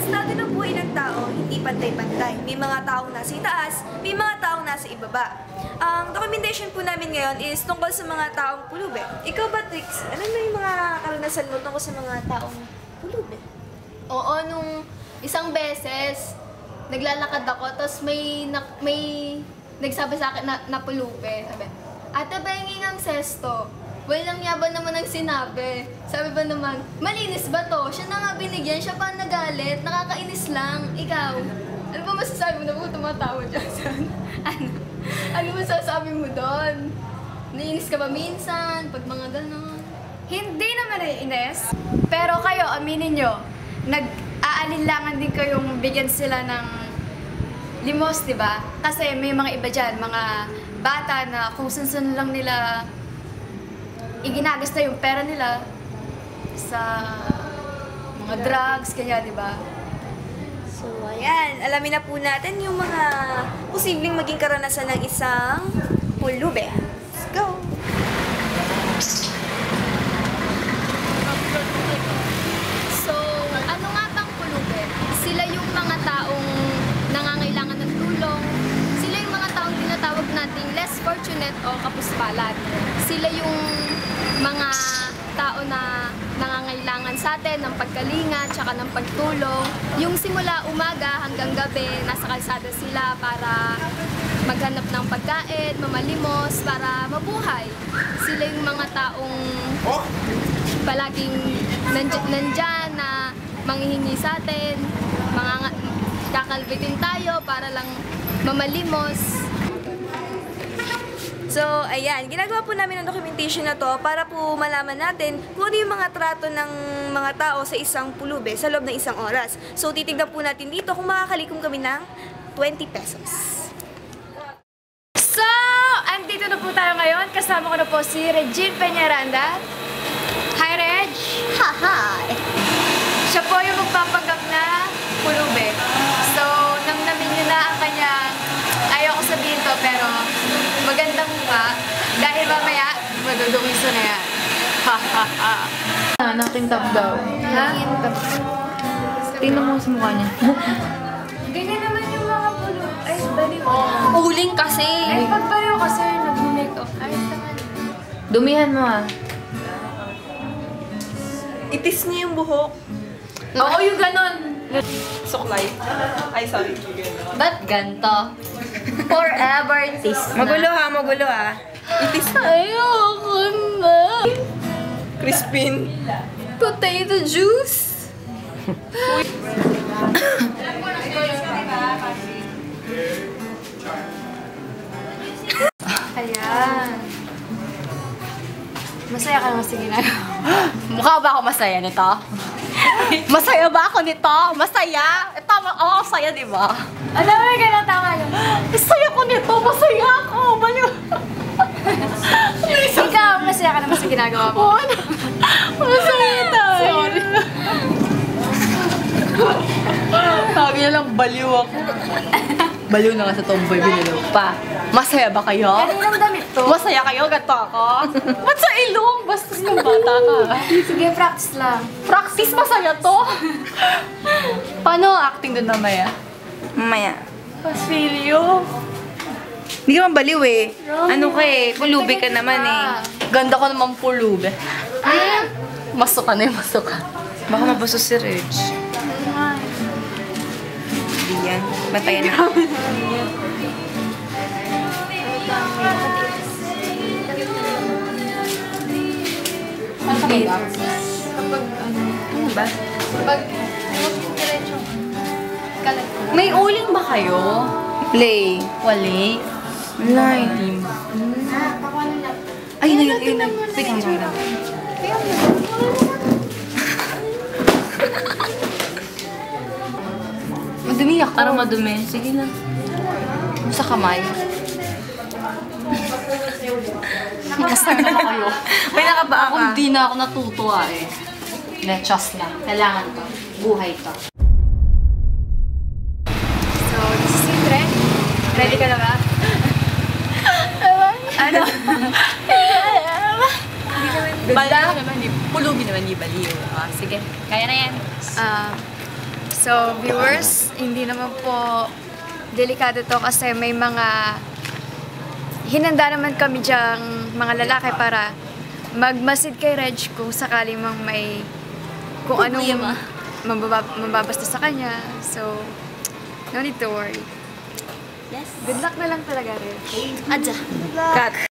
estado ng buhay ng tao, hindi pantay-pantay. May mga taong nasa itaas, may mga taong nasa ibaba. Ang documentation po namin ngayon is tungkol sa mga taong pulube. Ikaw ba, Trix? Ano na yung mga karanasan mo tungkol sa mga taong pulube? Oo, nung isang beses, naglalakad ako, tapos may nagsabi sa akin na pulupe. Sabi, ate, bahingin ang sesto. Walang yaban naman ang sinabi. Sabi ba naman, malinis ba to? Siya na nga binigyan, siya pa nagalit, nakakainis lang. Ikaw, ano ba masasabi mo na kung tumatawa dyan? Ano masasabi mo doon? Nainis ka ba minsan? Pag mga ganon? Hindi naman naiinis. Pero kayo, aminin nyo, nag-aalinlangan din kayong bigyan sila ng limos, di ba? Kasi may mga iba dyan, mga bata na kung saan lang nila iginagasta yung pera nila sa mga drugs, kaya di ba? So, ayan. Alamin na po natin yung mga posibleng maging karanasan ng isang pulube. Let's go! So, ano nga bang pulube? Sila yung mga taong nangangailangan ng tulong. Sila yung mga taong tinatawag nating less fortunate o kapuspalan. Sila yung mga tao na nangangailangan sa atin ng pagkalinga tsaka ng pagtulong. Yung simula umaga hanggang gabi, nasa kalsada sila para maghanap ng pagkain, mamalimos, para mabuhay. Sila yung mga taong palaging nandyan na manghihingi sa atin, kakalbitin tayo para lang mamalimos. So, ayan. Ginagawa po namin ang documentation na to para po malaman natin kung ano yung mga trato ng mga tao sa isang pulube sa loob ng isang oras. So, titignan po natin dito kung makakalikom kami ng 20 pesos. So, andito na po tayo ngayon. Kasama ko na po si Regine Peñaranda. Hi, Reg! Hi! Siya po yung magpapanggap na pulube. So, namnamin niyo na ang kanyang, ayaw ko sabihin to, pero magandang mukha. Dahil mamaya, madudumiso na yan. Ha, ha, ha. Nakintab daw. Ha? Tingnan mo sa mukha niya. Ganyan naman yung mga pulube. Ay, baliw. Uling kasi. Ay, pagbaliw kasi, nag-make-up. Ayos naman. Dumihan mo ah. Itis niyo yung buhok. Oo, yung ganon. Suklay. Ay, sorry. Ba't ganto? Forever tis na. Magulo ha. Itis na. Ayoko na. Crispin. Potato juice. Ayan. Masaya ka naman sa ginagawa. Mukha ba ako masaya nito? Masaya ba ako nito? Masaya? Tama, ako saya, di ba? Alam mo, gano'n tama yun. Masaya ko nito, masaya ako. Baliw. Ikaw, masaya ka naman sa ginagawa mo. Masaya tayo. Sorry. Sabi niya lang, baliw ako. Baliw na nga sa tomboy, binilo pa. Masaya ba kayo? Kaninang damit to? Masaya kayo? Ganito ako? Ba't sa ilong? Basta kung bata ka. Sige, practice lang. Practice, masaya to. Paano acting doon mamaya? Mamaya. Pasilyo. Hindi ka mabaliw eh. Ano ka eh, pulubi ka naman eh. Ganda ko naman pulube. Masuka na yung masuka. Baka mabasos si Reg. Hindi yan. Bantayan na. Kapag, Ano ba? kapag, diretso. Kalat. May uling ba kayo? Play. Wali. Line. Ay, na yun. Sige, sige. Madumi ako. Parang madumi. Sige lang. Sa kamay. Kasar na kayo. May nakabaa Ako ka. hindi na ako natutuwa eh. Lechos lang. Kailangan to. Buhay to. So, this is it, Ren. Ready ka na ba? Ano? Bala naman, pulubi naman, di baliw. Ah, sige, kaya na yan. So, viewers, hindi naman po delikado to kasi may mga hinanda naman kami diyang mga lalaki para magmasid kay Reg kung sakali mang may kung anong mababasta sa kanya. So, no need to worry. Yes. Good luck na lang talaga, Reg. Adja. Cut.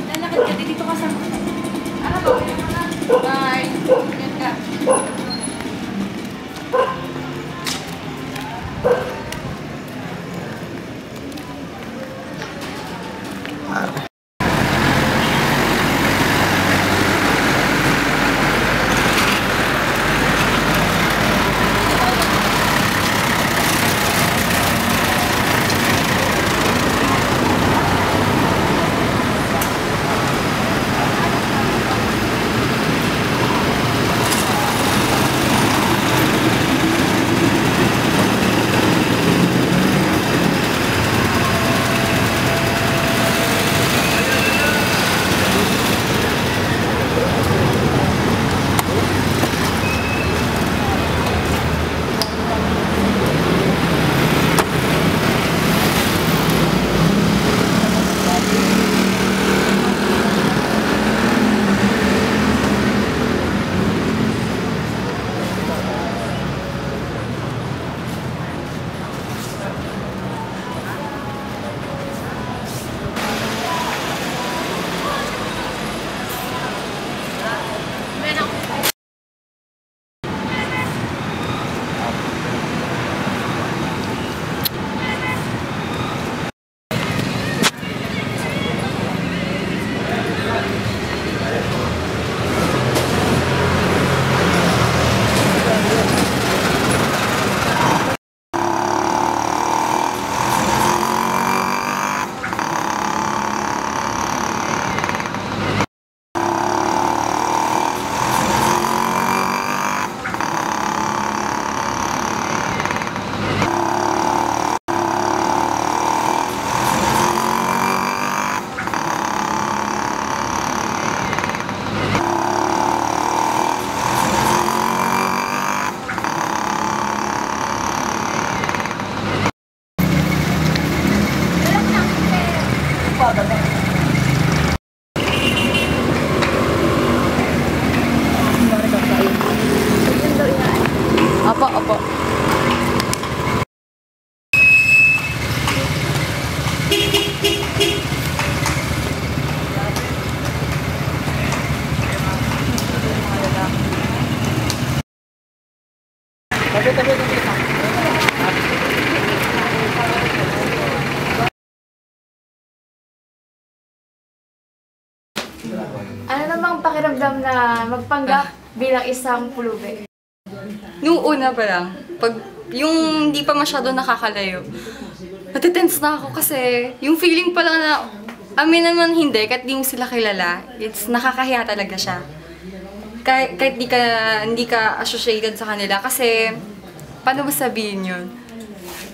Lalakad ka, dito ka sa... Ano ba? Bye! Ingat ka. Opo, opo. Ano namang pakiramdam na magpanggap bilang isang pulube? Nung una pa lang, pag yung hindi pa masyado nakakalayo, natitense na ako kasi yung feeling pa lang na, amin naman hindi, kahit di mo sila kilala, it's nakakahiya talaga siya. Kahit hindi ka associated sa kanila kasi, paano ba sabihin yun?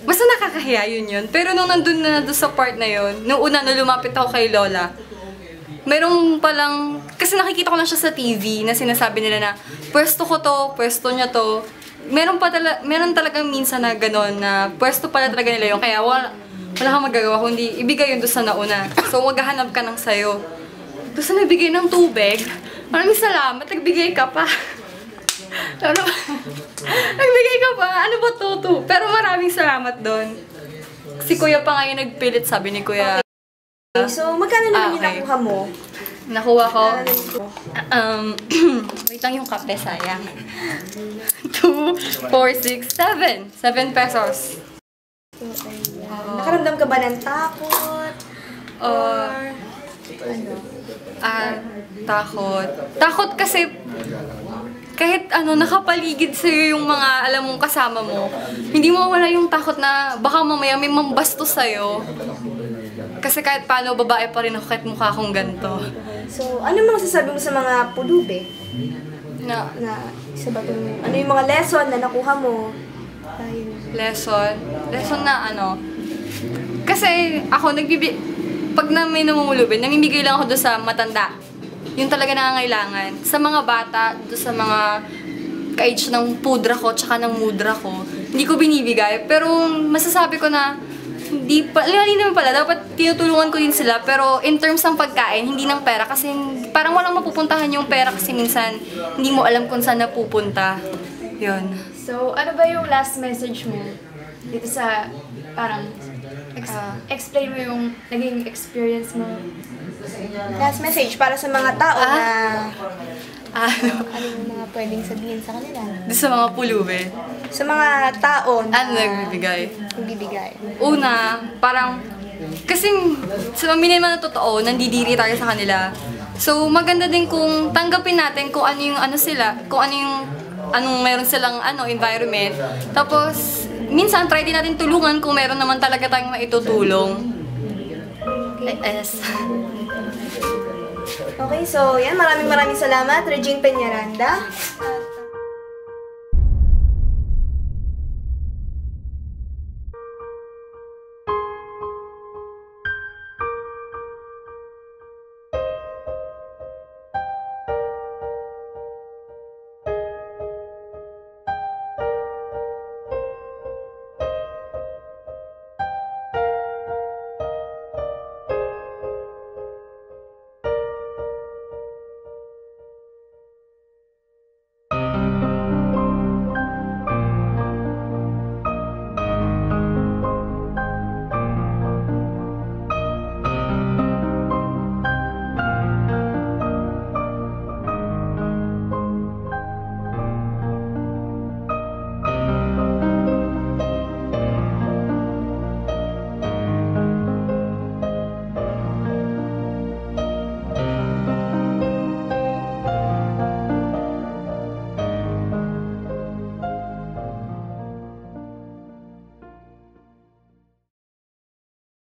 Basta nakakahiya yun. Pero nung nandun na doon sa part na yun, nung una, nung lumapit ako kay Lola, merong palang, kasi nakikita ko lang siya sa TV na sinasabi nila na pwesto ko to, pwesto niya to. Meron talagang minsan na gano'n na pwesto pala talaga nila yun. Kaya wala kang magagawa kundi ibigay yun doon sa nauna. So maghahanap ka ng sayo. Doon sa nabigay ng tubig, maraming salamat, nagbigay ka pa. Ano ba? Nagbigay ka pa? Ano ba to? Pero maraming salamat doon. Si Kuya pa nga yung nagpilit, sabi ni Kuya. Okay, so magkano naman yung okay. nakuha mo? Nakuha ko. Wait lang yung kape, sayang. 2, 4, 6, 7. 7 pesos. Nakaramdam ka ba ng takot? Or Takot. Takot kasi kahit nakapaligid sa'yo yung mga alam mong kasama mo, hindi mo wala yung takot na baka mamaya may mambasto sa'yo. Kasi kahit paano, babae pa rin ako kahit mukha akong ganito. So, ano mga sasabi mo sa mga pulube? Na, Isa ba ano yung mga lesson na nakuha mo? Dahil... lesson na ano. Kasi ako, pag na may namumulubin, namimigay lang ako doon sa matanda. Yung talaga nangangailangan. Sa mga bata, doon sa mga ka-age ng pudra ko, tsaka ng mudra ko, hindi ko binibigay. Pero masasabi ko na, hindi naman pala, dapat tinutulungan ko din sila. Pero in terms ng pagkain, hindi ng pera. Kasi parang walang mapupuntahan yung pera kasi minsan hindi mo alam kung saan napupunta. Yun. So, ano ba yung last message mo dito sa parang explain mo yung naging experience mo? Last message para sa mga tao na... Ano? Ano yung mga pwedeng sabihin sa kanila? Doon sa mga pulube. Sa mga tao na... Ano nagbibigay? Nagbibigay. Una, parang, kasi sa aminin man na totoo, nandidiri tayo sa kanila. So, maganda din kung tanggapin natin kung ano yung ano sila, kung ano yung anong meron silang environment. Tapos, minsan try din natin tulungan kung meron naman talaga tayong maitutulong. Yes. Okay, so yan. Maraming salamat, Regine Peñaranda.